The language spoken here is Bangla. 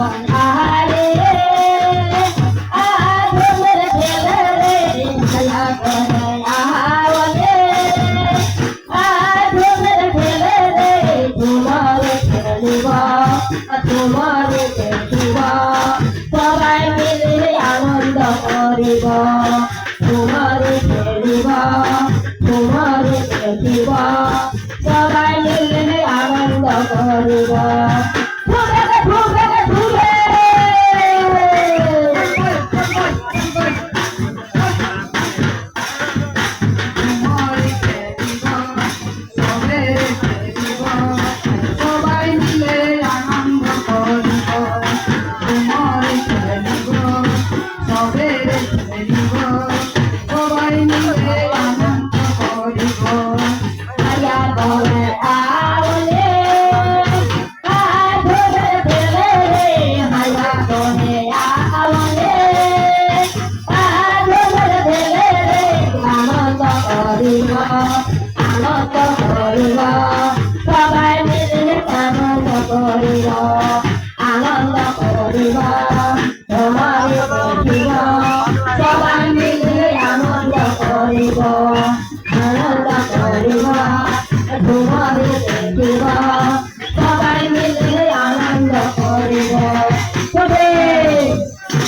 আহারে আধুমের ছেলে রে খেলা করে আহারে আধুমের ছেলে রে তোমার খেলিব তোমার দেখিব সবাই মিলে আনন্দ করিব তোমার খেলিব তোমার দেখিব সবাই মিলে আনন্দ করিব আনন্দ করিব সবাই মিলে আনন্দ করিব আনন্দ করিব তোমার দেখিব